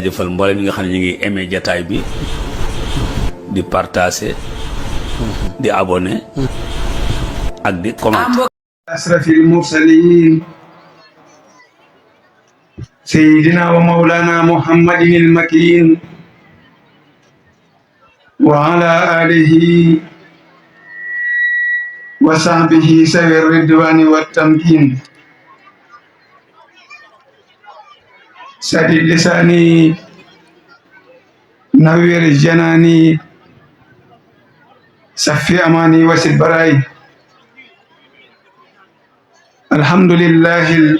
jëfal mboolem ñi nga xam ne ñu ngi aimé jataay bi di partager di abonné ak di commenter. asrafil mursalin sayyidina wa mawlana muhammadin al-makin wa ala alihi wa sahbihi sawir ridwani wat tamkin sadid lisani nawwir janani safi amani wasid barai. Alhamdulillahil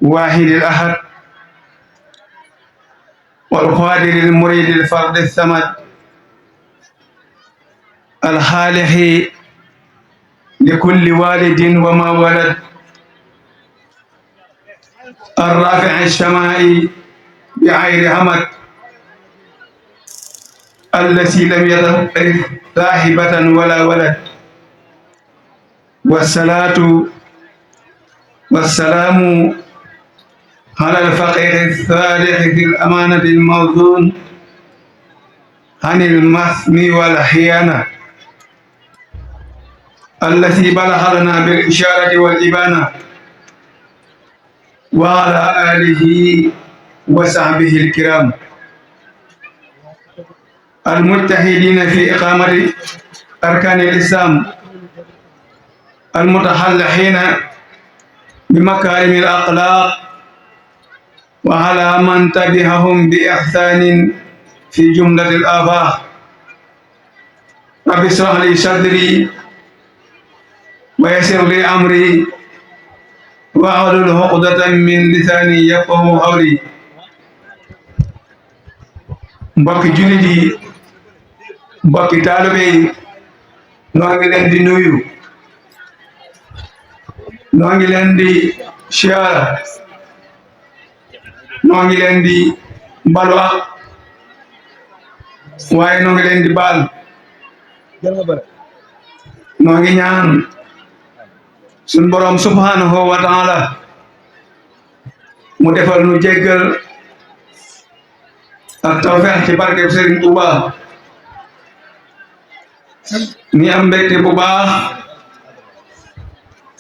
wahidil ahad wal qadiril muridil fardis samad al khaliqi li kulli walidin wa ma walad الرافع السماء بعير همد الذي لم يتخذ صاحبة ولا ولد والصلاة والسلام على الفقير الصالح في الأمانة الموزون عن المثم والخيانة التي بلغ لنا بالإشارة والإبانة وعلى آله وصحبه الكرام المجتهدين في إقامة أركان الإسلام المتحلحين بمكارم الأخلاق وعلى من تبعهم بإحسان في جملة الآفاق. رب اشرح لي صدري ويسر لي أمري واحلل عقدة من لساني يفقهوا قولي. mbokki jullit yi mbokki taalibe yi noo ngi leen di nuyu noo ngi leen di siyaara noo ngi leen di balu ak waaye noo ngi leen di baal noo ngi ñaan sun borom subhanahu wa taala mu defal nu jéggal ak tawfeex ci barkeb Serigne Touba ni am mbégte bu baax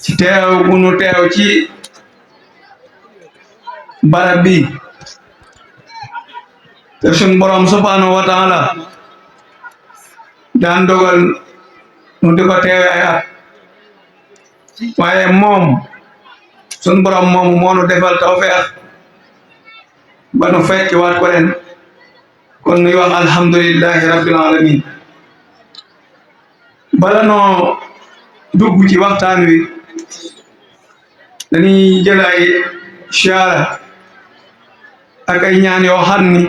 ci teew bu nu teew ci barab bi te sun borom subhanahu wa taala daan dogal nu di ko teewe ay at waaye moom sun borom moomu moo nu defal tawfeex ba nu fekk waat ko ren kon nuy wax alhamdulillahi rabbil alamin. bala noo dugg ci waxtaan wi dañuy jël ay siyaara ak ay ñaan yoo xam ni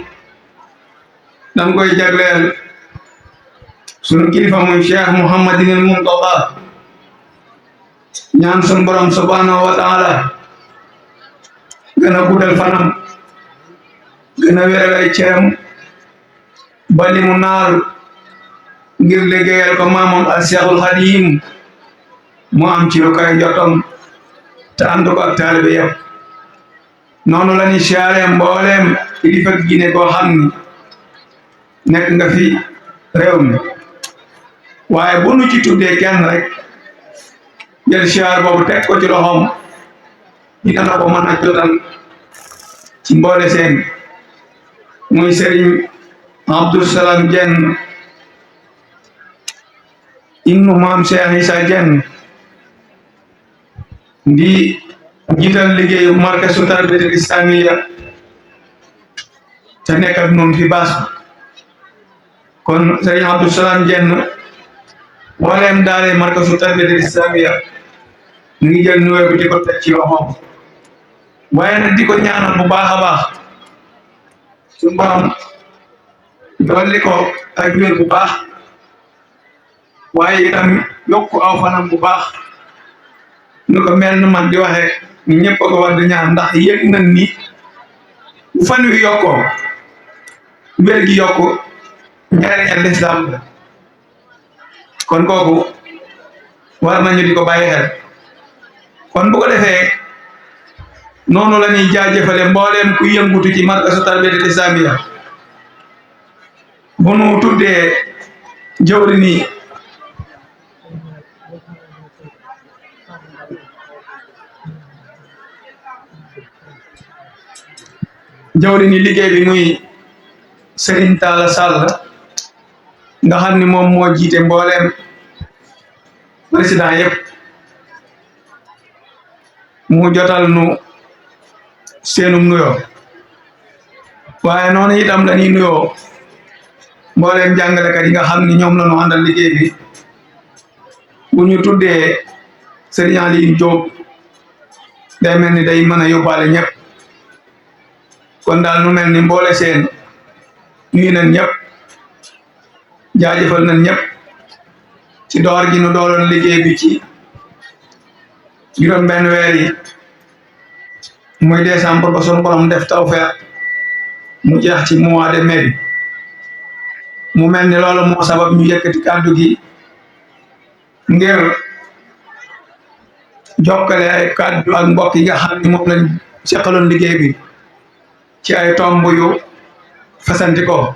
dañ koy jagleel sunu kilifa muy Cheikh Mouhamadinil Muntaqa ñaan sun borom subhanahu wa taala gën a guddal fanam gën a wéral ay ceram ba li mu naar ngir liggéeyal ko maamam al Cheikhul Khadim mu am ci lu koy jotom te ànd ko ak taalibe yëpp. noonu la ñuy siyaare mbooleem kilifa diine koo xam ni nekk nga fi réew mi waaye bu nu ci tuddee kenn rek jël siyaar boobu teg ko ci loxoom dina na ko mën a jotal ci mboole seen muy Serigne Abdou Salam Dieng ibnu maam Cheikh Issa Dieng di jiital liggéeyu markazu tarbiyatul islamiyya te nekk ak noonu fi baas kon Serigne Abdou Salam Dieng waleem daale markazu tarbiyatul islamiyya ñu ngi jël nuyoo bi di ko teg ci loxoom waaye nag di ko ñaanal bu baax a baax su borom dolli ko ak wér bu baax waaye itam yokku aw fanam bu baax nu ko mel na man di waxee ni ñëpp ko war di ñaan ndax yëg nañ ni bu fan wi yokkoo wér gi yokku njariñal lislaam la kon kooku war nañu di ko bàyyi xel kon bu ko defee noonu la ñuy jaajëfale mbooleem ku yëngutu ci markazu tarbiyatul islamiya bu nu tuddee jawri ni liggéey bi muy Serigne Talla Sall nga xam ni moom moo jiite mbooleem président yëpp mu jotal nu seenum nuyoo waaye noonu itam la ñuy nuyoo mbooleem jàngalekat yi nga xam ni ñoom la ñu àndal liggéey bi bu ñu tuddee Serigne Aliou Diop day mel ni day mën a yóbbaale ñëpp kon daal nu mel ni mboole seen nuyu nañ ñëpp jaajëfal nañ ñëpp ci door gi nu dooroon liggéey bi ci juróom benn weer yi muy décembre ba sunu borom def tawfeex mu jeex ci mois de mai bi mu mel ni loolu moo sabab ñu yëkkati kàddu gi ngir jokkale ay kàddu ak mbokk yi nga xam ni moom lañ seqaloon liggéey bi ci ay tomb yu fasanti ko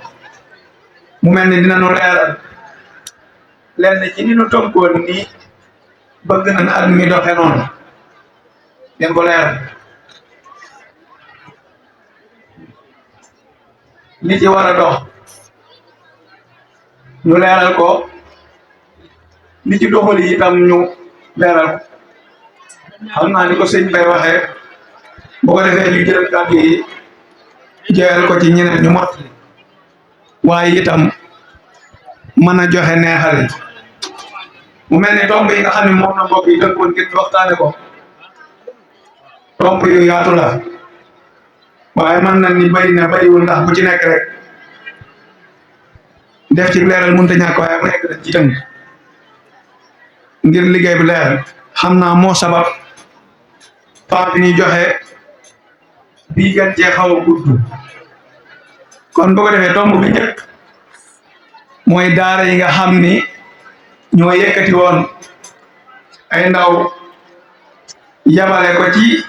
mu mel ni dina nu leeral lenn ci ni nu tënkoon ni bëgg nañ at mi doxe noonu den ko leeral li ci war a dox ñu leeral ko li ci doxal yi itam ñu leeral ko xam naa ni ko sëñ Bay waxee bu ko defee ñu jël kàddu yi joyal ko ci ñeneen ñu mot waaye itam mën a joxe neexal mu mel ni tomb yi nga xam ne moom na mbokk yi tënkoon ngir waxtaane ko tomb yu yaatu la waaye mën na ni bari na bariwul ndax bu ci nekk rek def ci leeral mënut a ñàkk waaye bu nekk rek ci tënk ngir liggéey bi leer xam naa moo sabab temps bi ñuy joxe bii gën cee xaw a gudd kon bu ko defee tomb bi njëkk mooy daara yi nga xam ni ñoo yëkkati woon ay ndaw yabale ko ci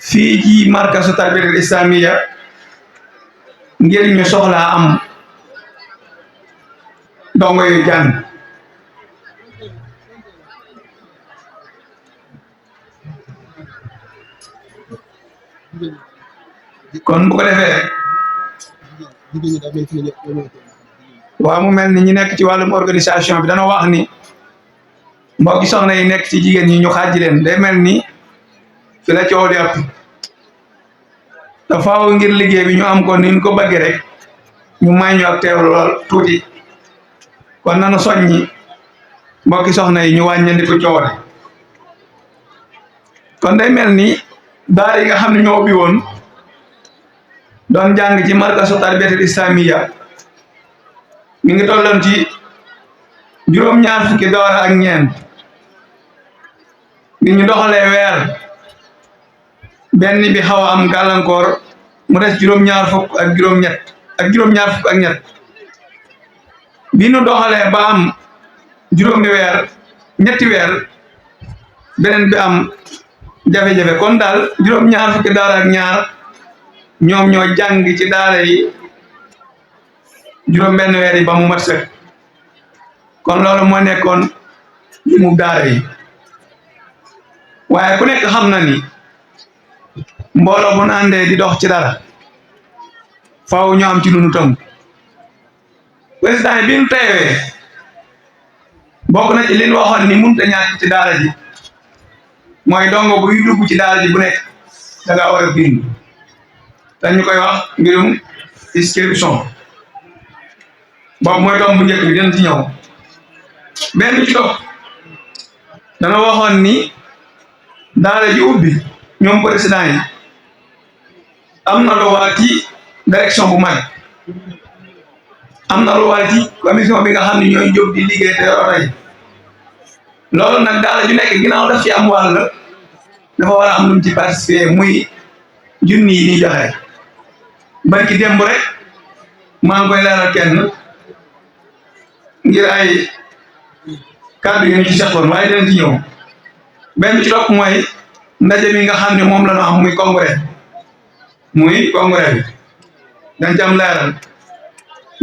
fii ci markazu tarbiyatul islamiya ngir ñu soxlaa am dongo yu jàng kon bu ko defee waaw mu mel ni ñi nekk ci wàllum organisation bi dana wax ni mbokki soxna yi nekk ci jigéen ñi ñu xaaj leen day mel ni fi la coow di ëpp te faaw ngir liggéey bi ñu am ko ni ñu ko bëggee rek ñu may ñu ak teewlu lool tuuti kon nanu soññi mbokki soxna yi ñu wàññandi ko coow kon day mel ni daara yi nga xam ne ñoo ubbi woon doon jàng ci markazu tarbiyatul islamiya mi ngi tolloon ci juróom-ñaar fukki daara ak ñeent bi ñu doxalee weer benn bi xaw a am gàllankoor mu des juróom-ñaar fukk ak juróom-ñaar fukk ak ñett bi ñu doxalee ba am juróomi weer ñetti weer beneen bi am jafe-jafe kon daal juróom-ñaar fukki daara ak ñaar ñoom ñoo jàng ci daara yi juróom benn weer yi ba mu mat sëkk kon loolu moo nekkoon limu daara yi waaye ku nekk xam na ni mbooloo bu àndee di dox ci dara faaw ñu am ci lu nu tënk président yi bi ñu teewee bokk na ci li ñu waxoon ni mënut a ñàkk ci daara ji mooy dongo buy dugg ci daara ji bu nekk da nga war a bind te ñu koy wax mbirum inscription boobu mooy doom bu njëkk bi dinañ ci ñëw benn bi ci topp dana waxoon ni daara ji ubbi ñoom président yi am na lu war ci direction bu mag am na lu war ci commission bi nga xam ne ñooy jóg di liggéey te yor oto yi loolu nag daara ju nekk ginnaaw daf ci am wàll dafa war a am lu mu ci participer muy junni yi ñuy joxe barki démb rek maa ngi koy leeral kenn ngir ay kàddu yu ñu ci seqoon waaye dinañ ci ñëw benn ci topp mooy ndaje mi nga xam ne moom la ñu am muy congrès bi dañ ci am leeral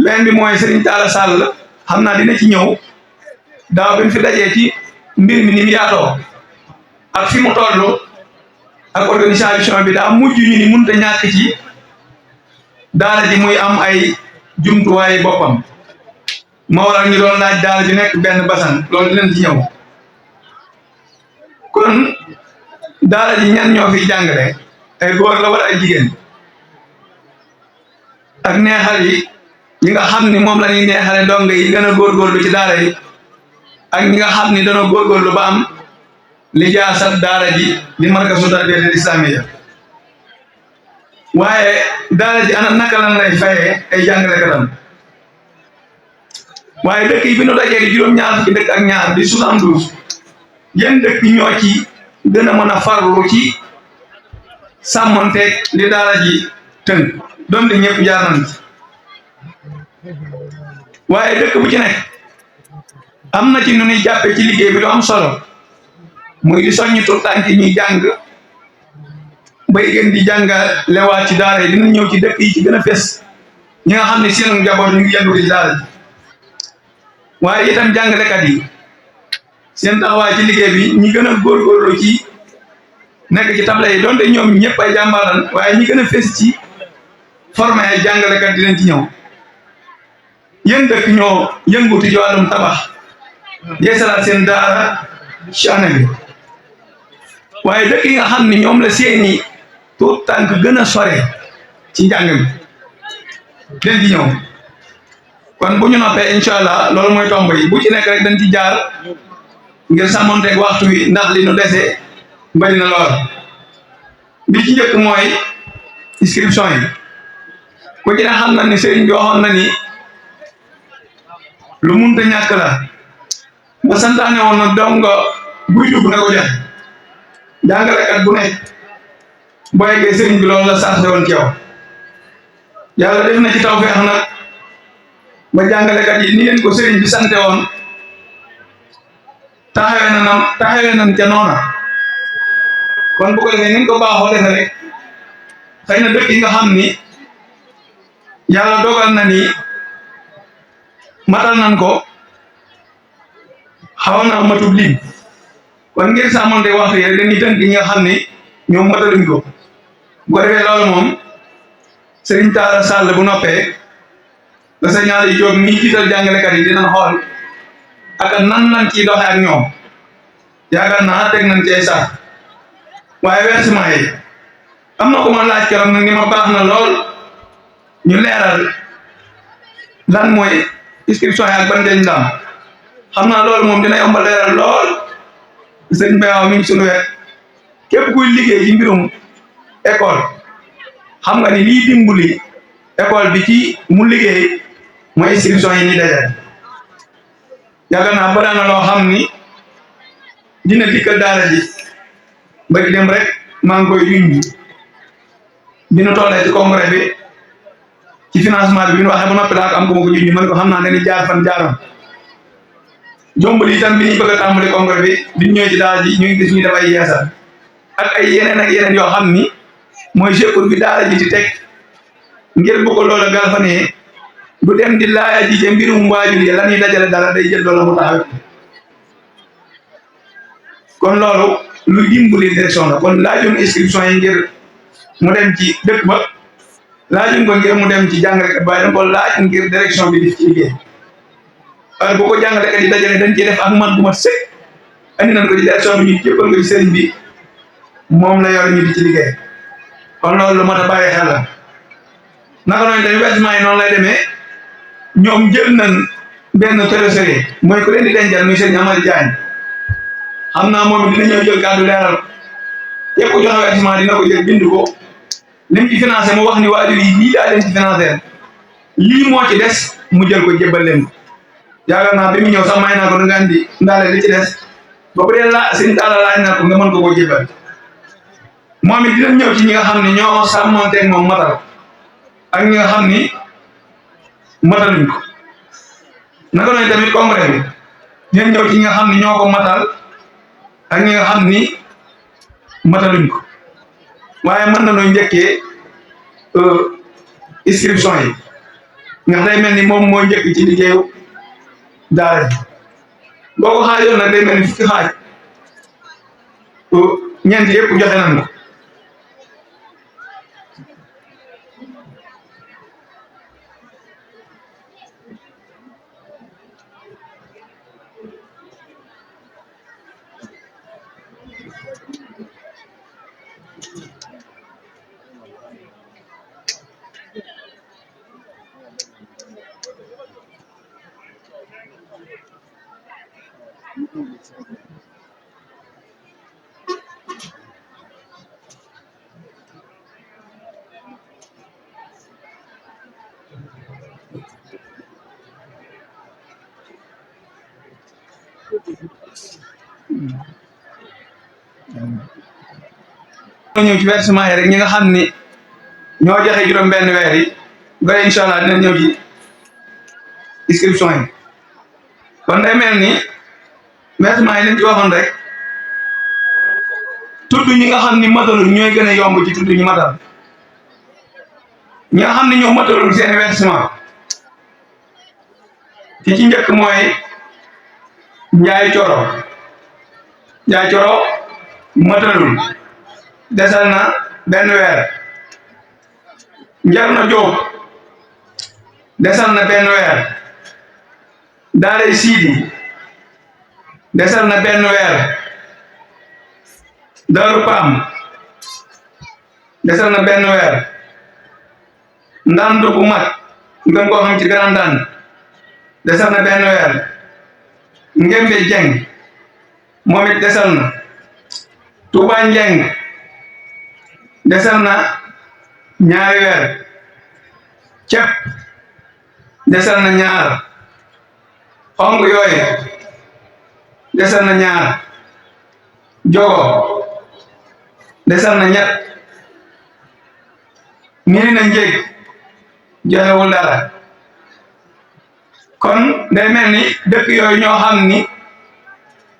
benn bi mooy Serigne Talla Sall xam naa dina ci ñëw daaw bi ñu fi dajee ci mbir mi ni mu yaatoo ak fi mu toll ak organisation bi daa mujj ñu ni mënut a ñàkk ci daara ji muy am ay jumtuwaay boppam moo waral ñu doon laaj daara ji nekk benn basan loolu dinañ ci ñëw kon daara ji ñan ñoo fi jàngale ay góor la wala ay jigéen ak neexal yi nga xam ni moom la ñuy neexale ndongo yi gën a góorgóorlu ci daara yi ak ñi nga xam ni dana góorgóorlu ba am li jaasat daara ji di markazu tarbiyatul islamiyya waaye daara ji ana naka lan lay fayee ay jàngalekatam waaye dëkk yi bi nu dajee di juróom-ñaar fukki dëkk ak ñaar di 72 yéen dëkk ñoo ci gën a mën a farlu ci sàmmonteeg li daara ji tënk donte ñëpp jaar nañ ci waaye dëkk bu ci nekk am na ci nu ñuy jàppe ci liggéey bi lu am solo muy di soññi tur tànk ñuy jàng bay gën di jàngalewaat ci daara yi dina ñëw ci dëkk yi ci gën a fes ñi nga xam ne seen njaboot ñu ngi yëngu ci daara ji waaye itam jàngalekat yi seen taxawaay ci liggéey bi ñi gën a góorgóorlu ci nekk ci table yi donte ñoom ñëpp ay jàmbaaran waaye ñi gën a fes ci formé ay jàngalekat dinañ ci ñëw yéen dëkk ñoo yënguti ci wàllum tabax yeesalaat seen daara ci année bi waaye dëkk yi nga xam ni ñoom la seeni tuut tànk gën a sore ci njàng mi den ci ñëw kon bu ñu noppee incha allah loolu mooy tomb yi bu ci nekk rek dañ ci jaar ngir sàmmonteeg waxtu wi ndax li nu dese bari na lool bi ci njëkk mooy inscription yi ku ci ne xam na ni sëriñ bi waxoon na ni lu munta ñàkk la ba santaane woon na dongo buy dugg na ko joxe jàngalekat bu nekk boo yeggee sëriñ bi loolu la sarse woon ci yow yàlla def na ci tawfeex nag ba jàngalekat yi ni leen ko sëriñ bi sante woon taxawee nan ca noona kon bu ko defee ni ko baaxoo defe rek xëy na dëkk yi nga xam ni yàlla dogal na ni matal nan ko xaw na matub lim kon ngir sàmmonte waxtu yi rek dañuy tënk ñi nga xam ni ñoom mataluñ ko bu ko defee loolu moom Serigne Talla Sall bu noppee la sa ñaar yi jóg nii jiital jàngalekat yi dinañ xool ak nan lañ ciy doxe ak ñoom yaakaar naa teg nañ ci ay sax waaye versement yi am na ko ma laaj keroog nag ni ma baax na lool ñu leeral lan mooy inscription yi ak ban njëriñ la am xam naa loolu moom dina yombal leeral lool sëñ Bayaw mi ngi sunu wet képp kuy liggéey ci mbirum école xam nga ni lii dimbali école bi ci mu liggéey mooy inscription yi ñuy dajale yaakaar naa bari na loo xam ni dina dikkal daara ji ba dem rek maa ngi koy junj bi nu tollee ci congrès bi ci financement bi ñu waxee ba noppi daa ko am ko ma ko junj man ko xam naa dañuy jaar fan jaaroon jombali itam bi ñuy bëgg a tàmbali congrès bi biñ ñëwee ci daara ji ñu ngi gis ñu def ay yeesal ak ay yeneen yoo xam ni mooy secours bi daara ji di teg ngir bu ko loola galfanee du dem di laaya ji te mbirum waajur yi la ñuy dajale dara day jël loola mu taxaw kon loolu lu dimbali direction la kon laajum inscription yi ngir mu dem ci dëkk ba laajum ko ngir mu dem ci jàngalekat waaye dañ ko laaj ngir direction bi di ci liggéey waaye bu ko jàngalekat yi dajale dañ ciy def ak man bu mat sëkk andi nañ ko ci direction bi ñu jébbal ko ci sëriñ bi moom la yor ñu di ci liggéey kon loolu lu mat a bàyyi xel la naka noonu tamit versement yi noonu lay demee ñoom jël nañ benn trésorier mooy ku leen di dencal muy sëriñ Amady Diagne xam naa moom dina ñëw jël kàddu leeral képp ku joxe versement dina ko jël bind ko lim ci financé mu wax ni waajur yi lii daa leen ci financé lii moo ci des mu jël ko jébbal leen ko yaakaar naa bi mu ñëw sax may naa ko da nga andi ndaale li ci des ba bu dee sëriñ Talla laaj na ko nga mën ko koo jébbal moom it dina ñëw ci ñi nga xam ne ñoo sàmmonteeg moom matal ak ñi nga xam ni mataluñ ko naka noonu tamit congrès bi dina ñëw ci ñi nga xam ne ñoo ko matal ak ñi nga xam ni mataluñ ko waaye mën nañoo njëkkee inscription yi ndax day mel ni moom moo njëkk ci liggéeyu daara ji boo ko xaajoon nag day mel ni fukki xaaj ñeent yëpp joxe nañ ko ñëw ci versement yi rek ñi nga xam ni ñoo joxe juróom-benn weer yi ba incha allah dina ñëw ci inscription yi kon day mel ni versement yi lañ ci waxoon rek tudd ñi nga xam ni matalul ñooy gën a yomb ci tudd ñu matal ñi nga xam ni ñoo matalul seen versement ki ci njëkk mooy Njaay Coro matalul desal na benn weer. Njarna Jóob desal na benn weer. Daaray Siidi desal na benn weer. Daaru Paam desal na benn weer. Ndaan Dugu Mat ngeen koo xam ci Grand Ndaan desal na benn weer. Ngembe Jeng moom it desal na. Tuuba Njeng desal na ñaari weer. Cep desal na ñaar. Xonq yooyu desal na ñaar. Jogo desal na ñett. Mirina Njéeg joxewul dara. kon day mel ni dëkk yooyu ñoo xam ni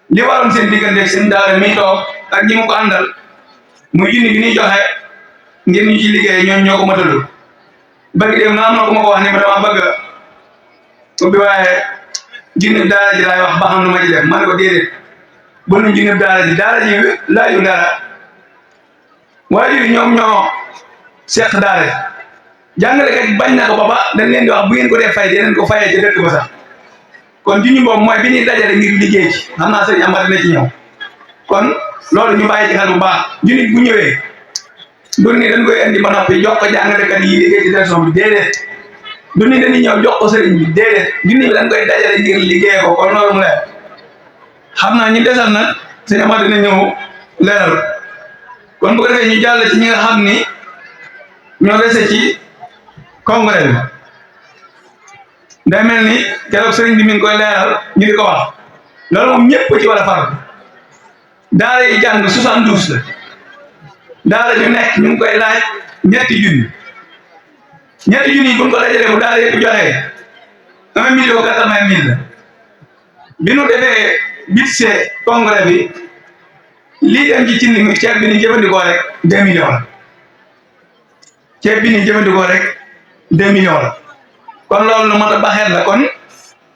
li waroon seen diggante seen daara mi toog ak ñi mu ko àndal muy junni bi ñuy joxe ngir ñu ci liggéey ñoom ñoo ko matalul bëgg dem na am na ko ma ko wax ni ma dama bëgg ubbi waaye junni daara ji laay wax ba xam nu ma ci def ma ne ko déedéet bu nu junni daara ji laaju dara waajur yi ñoom ñoo seq daara jàngalekat bañ na ko ba dañ leen di wax bu ngeen ko dee fay dinañ ko fayee ci dëkk ba sax kon junni boobu mooy bi ñuy dajale ngir liggéey ci xam naa sëñ Amady na ci ñëw kon loolu ñu bàyyi ci xel bu baax junni bu ñëwee du ni dañ koy indi ba noppi jox ko jàngalekat yi liggéey ci direction bi déedéet du ni dañuy ñëw jox ko sëriñ bi déedéet junni bi dañ koy dajale ngir liggéey ko kon loolu mu leer xam naa ñu desal nag sëñ Amady na ñëw leeral kon bu ko defee ñu jàll ci ñi nga xam ni ñoo dese ci congrès bi day mel ni keroog sëriñ bi mi ngi koy leeral ñu di ko wax loolu moom ñëpp ci war a faral daara yi jàng 72 la daara ju nekk ñu ngi koy laaj ñetti junni yi bu ñu ko dajalee bu daara yëpp joxee 1,80,000 la bi nu defee budget congrès bi lii dem ci cin mi ceeb bi ni jëfandikoo rek 2 millions la ceeb bi ni jëfandikoo rek 2 millions la kon loolu lu mat a baxeet la kon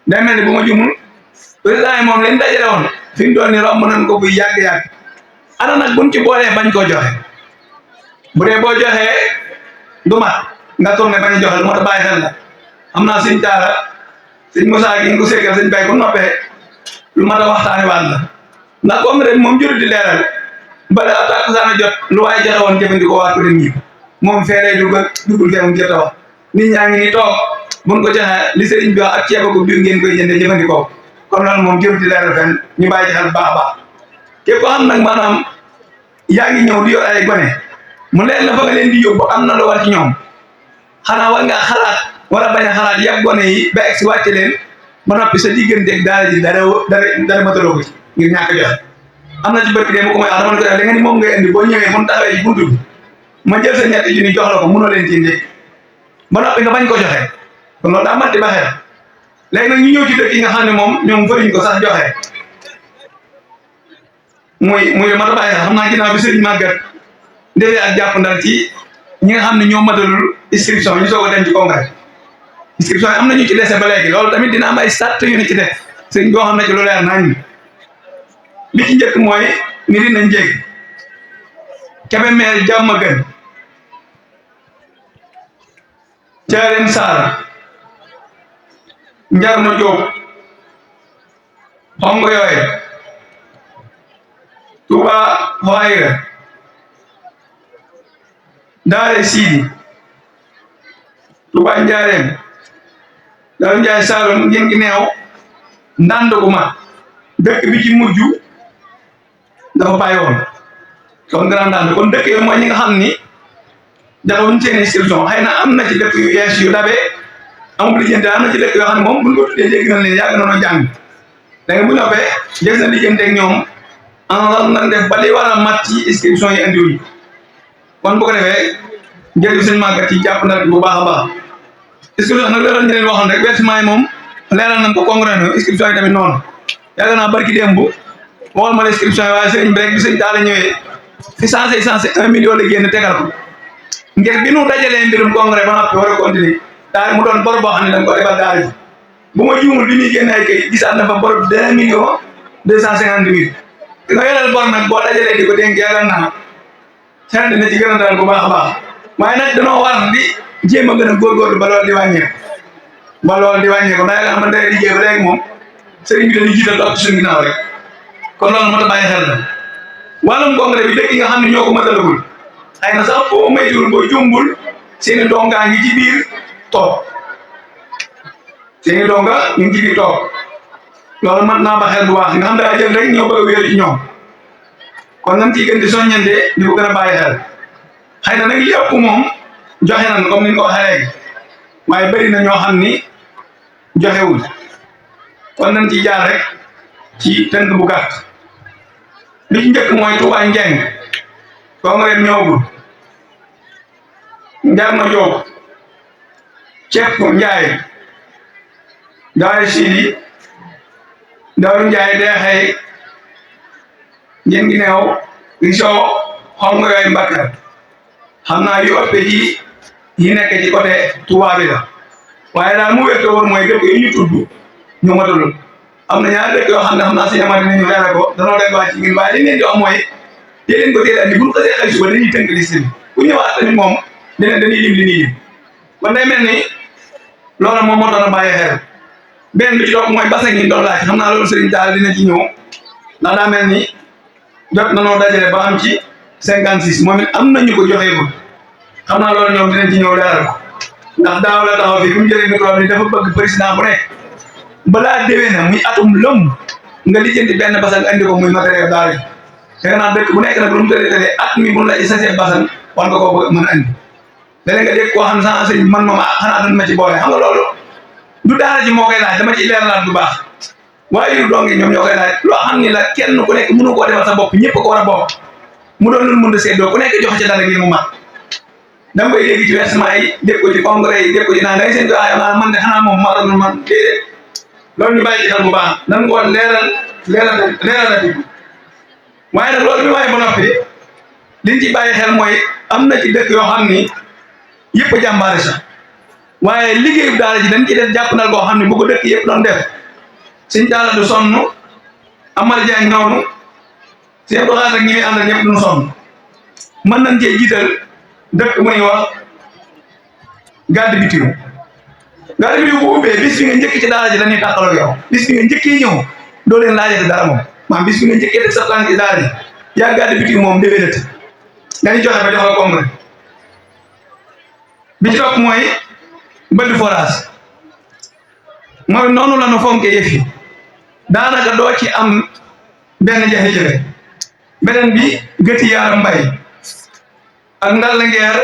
day mel ni bu ma jumul président yi moom lañ dajale woon fi mu doon ni romb nañ ko bu yàgg-yàgg ana nag buñ ci boolee bañ koo joxe bu dee boo joxee du mat nga tourné bañ a joxe lu mat a bàyyi xel la am naa sëñ Taara sëñ Moussa gi nga ko sekkal sëñ Bay bu noppee lu mat a waxtaane waat la ndax comme rek moom juru di leeral bala takkusaan a jot lu waaye joxe woon jëfandikoo waat ko dem ñi moom feeree dugul fee mu jot a wax nit ñaa ngi ni toog buñ ko joxe li sëriñ bi wax ak ceeba ko biir ngeen koy jëndee jëfandikoo kon loolu moom jëru di leeral fenn ñu bàyyi ci xel baax a baax képp ko xam nag maanaam yaa ngi ñëw di yor ay gone mu leer la fa nga leen di yóbbu am na lu war ci ñoom xanaa war ngaa xalaat war a bañ a xalaat yàgg gone yi ba egg si wàcce leen ba noppi sa digganteeg daara ji dara mataloo ko ci ngir ñàkk joxe am na ci barki de mu ko may wax dama ko def da nga ni moom ngay indi boo ñëwee mun taxawee ci buntu bi ma jël sa ñetti junni jox la ko mënoo leen ci indi ba noppi nga bañ ko joxe kon loolu daa matti ba xel léegi nag ñu ñëw ci dëkk yi nga xam ne moom ñoom fëriñ ko sax joxe muy mat a bàyyi xel xam naa ginnaaw bi sëriñ màggat defee ak jàpp ndal ci ñi nga xam ne ñoo matalul inscription ñu soog a dem ci congrès inscription yi am na ñu ci dese ba léegi loolu tamit dina am ay sart yu ni ci def sëriñ boo xam ne ci lu leer nañ li ci njëkk mooy ni dina njëg Kébémer Diamaguène Thiarène Sarr Njarno Diop Xongo Yoy Touba Hoayra Daare Sidi Touba Njaareem Daaru Njaay Saalum ngeen gi neew Ndanduguma dëkk bi ci mujj dafa bàyyi woon kon grand daan kon dëkk yooyu mooy ñi nga xam ni jaxawuñ seen inscription xëy na am na ci dëkk yu yees yu dabe amul lijjante am na ci dëkk yoo xam ne moom buñ ko tuddee dégg na leen yàgg nañoo jàng da nga bu ñoppee des na lijjante ak ñoom en nan def ba li war a mat ci inscription yi indiwuñ kon bu ko defee njëriñ sëñ màggat ci jàpp na bu baax a baax inscription nag loolu ñu leen waxoon rek versement yi moom leeral nañ ko congrès no inscription yi tamit noonu yàgg naa barki démb waxal ma la inscription yi waaye sëriñ bi rek bi sëñ daala ñëwee fi censé 1 million la génn tegal ko ngir bi nu dajalee mbirum congrès ba noppi war a continuer daal mu doon bor boo xam ne dañ ko defal daal ji bu ma juumul bi ñuy génn ay kayit gisaat na fa bor 2 millions 250 mille te nga yoreel bor nag boo dajalee di ko dénk yaakaar naa xel dina ci gën a dal bu baax a baax waaye nag danoo war di jéem a gën a góorgóorlu ba loolu di wàññeeku ndax yaakaar man day liggéey ba léegi moom sëriñ bi dañuy jiital topp suñu ginnaaw rek kon loolu moo tax bàyyi xel la wàllum congrès bi dëkk yi nga xam ne ñoo ko matalagul xëy na sax boo maytuwul boo jumbul seeni dongaa ngi ci biir toog seeni donga ñu ngi ci biir toog loolu mat naa ba xel bu baax nga xam daa jël rek ñoo bëgg a wéeru ci ñoom kon nañ ciy gën di soññante di ko gën a bàyyi xel xëy na nag li ëpp moom joxe nañ comme ni ñu ko waxee léegi waaye bëri na ñoo xam ni joxewul kon nañ ciy jaar rek ci tënk bu gàtt li ci njëkk mooy Touba Njeng congrès ñëwagul Njarno Diop Cepp Njaay Daare Sidi Daaru Njaay Deexey ngeen gi neew riso Xongo Yoy Mbàkke xam naa yu ëpp ci yi nekk ci côté Touba bi la waaye daal mu wérte woon mooy dëkk yi ñu tudd ñu matalul am na ñaari dëkk yoo xam ne xam naa si ñamati nañu leeral ko danoo leen waa ci ngir waaye li leen di wax mooy dee leen ko teel andi bu ñu ko see xëy suba dañuy tënk liste bi bu ñëwaat tamit moom dañuy lim li ñuy lim kon day mel ni loolu moom moo doon a bàyyi xel benn bi ci topp mooy bassin yi doon laaj xam naa loolu Serigne Tall dina ci ñëw ndax daa mel ni jot nanoo dajale ba am ci 56 moom it am nañu ko joxeegul xam naa loolu ñoom dinañ ci ñëw leeral ko ndax daaw la taxaw fi bu mu jëlee micro bi dafa bëgg président bu nekk balaa déwee na muy atum lëm nga lijjanti benn basan andi ko muy matériel daal yi fekk naa dëkk bu nekk nag lu mu tëddee at mi mun la ci sasee basan war nga koo mën a andi léeg nga dégg koo xam ne sans sëñ man moom xanaa dañ ma ci boole xam nga loolu du daara ji moo koy laaj dama ci leeralaat bu baax waaye yu dongi ñoom ñoo koy laaj loo xam ni la kenn ku nekk mënu koo defal sa bopp ñëpp ko war a bokk mu doon lu mën a seddoo ku nekk joxe ci dara ngir mu mat dama koy dégg ci versement yi dégg ko ci congrès yi dégg ko ci naan day seen doy man de xanaa moom maroon man déedéet loolu ñu bàyyi ci xel bu baax nan ko leeral na ci waaye nag loolu bi waaye ba noppi liñ ci bàyyi xel mooy am na ci dëkk yoo xam ni yëpp a jàmbaare sax waaye liggéeyu daara ji dañ ci def jàpp nal boo xam ne bu ko dëkk yëpp doon def suñ daara du sonn Amar Diagne noonu seen doxaat ak ñi muy àndal ñëpp duñu sonn mën nañ cee jiital dëkk muy wax gàdd bitiw gàdd bitiw bu ubbee bis bi nga njëkk ci daara ji dañuy tàqaloo yow bis bi nga njëkkee ñëw doo leen laajate dara moom maanaam bis bi nga njëkkee teg sa tànk ci daara ji yaa gàdd bitiw moom déwénati dañuy joxe ba joxe congrès bi ci topp mooy bëdd forage mooy noonu la nu fonkee yëf yi daanaka doo ci am benn jafe-jafe beneen bi gëti yaara mbay ak ndal ngeer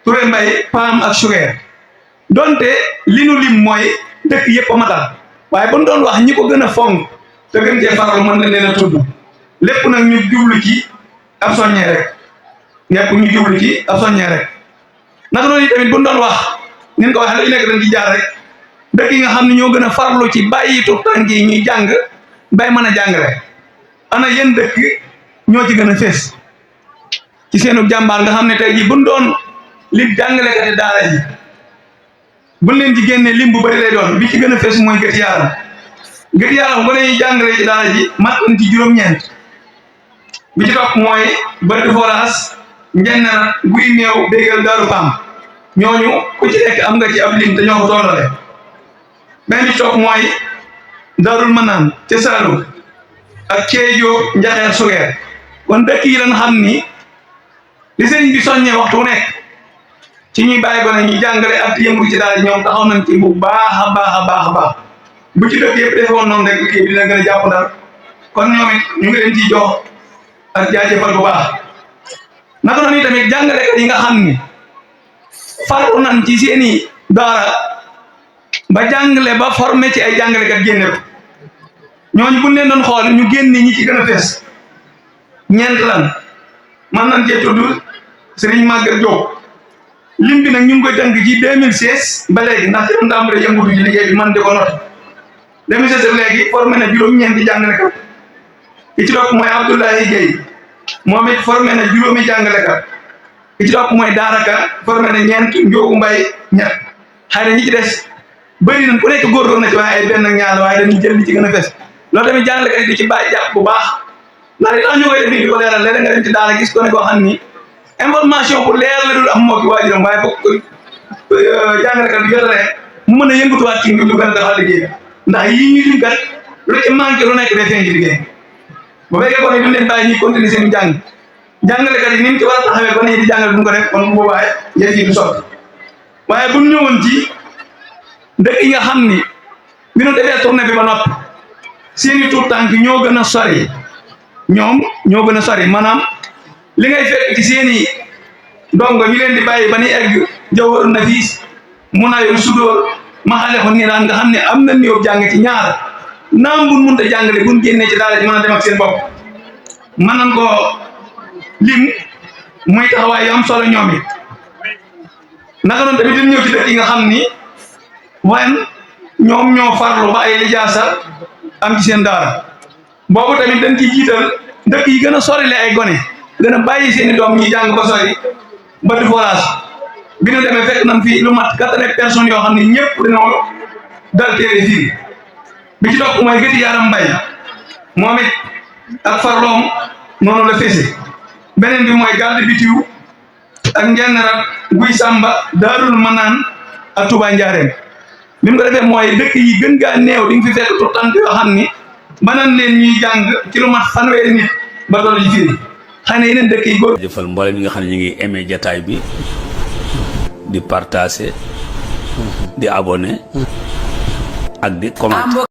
Touré mbay paam ak sugeer donte li nu lim mooy dëkk yëpp a matal waaye bu ñu doon wax ñi ko gën a fonk te gën cee farlu mën na leen a tudd lépp nag ñu jublu ci ab soññee rek naka noonu tamit bu ñu doon wax ni ko waxee lu nekk dañ ci jaar rek dëkk yi nga xam ne ñoo gën a farlu ci bàyyi tuut tànk yi ñuy jàng bay mën a jàngale ana yéen dëkk ñoo ci gën a fees ci seenu jàmbaar nga xam ne tey jii buñ doon lim jàngalekati daara ji buñ leen ci génnee lim bu bëri lay doon bi ci gën a fees mooy gët yaaram gone yi jàngale ci daara ji mat nañ ci juróom-ñeent bi ci topp mooy bëri forage njenn guy néew bégal daaru pam ñooñu ku ci nekk am nga ci ab lim te ñoo ko tollale benn bi ci topp mooy daarul manaan ca Saalum ak Ceejoo Njaxeer Sugeer kon dëkk yi lañ xam ni li sëriñ bi soññee waxtu wu nekk ci ñuy bàyyi ko ne ñuy jàngale ak yëngu ci daara ñoom taxaw nañ ci bu baax a baax bu ci dëkk yëpp defe woon noonu rek liggéey bi dina gën a jàpp daal kon ñoom it ñu ngi leen ciy jox ak jaajëfal bu baax naka noonu tamit jàngalekat yi nga xam ni farlu nañ ci seeni daara ba jàngale ba formé ci ay jàngalekat génne ko ñooñu buñ leen doon xool ñu génne ñi ci gën a fees ñeent lan man nañ cee tudd Serigne Maguette Diop lim bi nag ñu ngi koy tënk ci 2016 ba léegi ndax ci doon tàmbale yëngutu ci liggéey bi man di ko not 2016 ba léegi formé na juróom-ñeenti jàngalekat ki ci topp mooy Abdoulaye Gueye moom it formé na juróomi jàngalekat ki ci topp mooy Daaraka formé na ñeent Njoogu Mbay ñett xëy na ñi ci des bëri nañ ku nekk góorgóorlu na ci waaye ay benn ak ñaar waaye dañuy jël li ci gën a fees loolu tamit jàngalekat yi di ci bàyyi jàpp bu baax ndax li tax ñu koy def nii di ko leeral léeg-léeg nga dem ci daara gis ko ne koo xam ni information bu leer la dul am moo ki waajuram waaye bokk jàngalekat bi jotalee mu mën a yëngatuwaat ci lu gën a taxal liggéey ndax yii ñu lim kat lu ci manqué lu nekk day feeñ ci liggéey bu fekkee kon duñ leen bàyyi ñuy continuer seen jàngalekat yi ni mu ci war a taxawee ba ne di jàngale duñ ko def kon bu boobaa yéen yi du sotti waaye buñ ñëwoon ci dëkk yi nga xam ni bi ñu defee tournée bi ba noppi seeni tuut tànk ñoo gën a sori ñoo gën a sori maanaam li ngay fekk ci seeni dongo ñu leen di bàyyi ba ni egg Jawharu Nafiis Munawwirus Sudóor Maxaaliqun Niiraan nga xam ne am na niveau jàng ci ñaar naam buñ mënta jàngale buñ génnee ci daara ji mën a dem ak seen bopp mën nañ koo lim muy taxawaay yu am solo ñoom it naka noonu tamit dañ ñëw ci dëkk yi nga xam ni wen ñoom ñoo farlu ba ay lijaasa am ci seen daara boobu tamit dañ ciy jiital dëkk yi gën a sori le ay gone gën a bàyyi seen i doom ñuy jàng ba sori ba du forage bi ñu demee fekk nañ fi lu mat 80 personnes yoo xam ne ñëpp dañoo dal téere fii bi ci topp mooy gëti yaram mbay moom it ak farloom noonu la fese beneen bi mooy gàdd bitiw ak ngenn rat guy sàmba daarul manaan ak Touba Njaareem li mu ko defee mooy dëkk yi gën gaa néew di nga fi fekk tout tànk yoo xam ni banan leen ñuy jàng ci lu mat fanweeri nit ba toll ci fii xëy na yeneen dëkk yi góor jëfal mboolem ñi nga xam ne ñu ngi aimé jataay bi di partager di abonné ak di commenter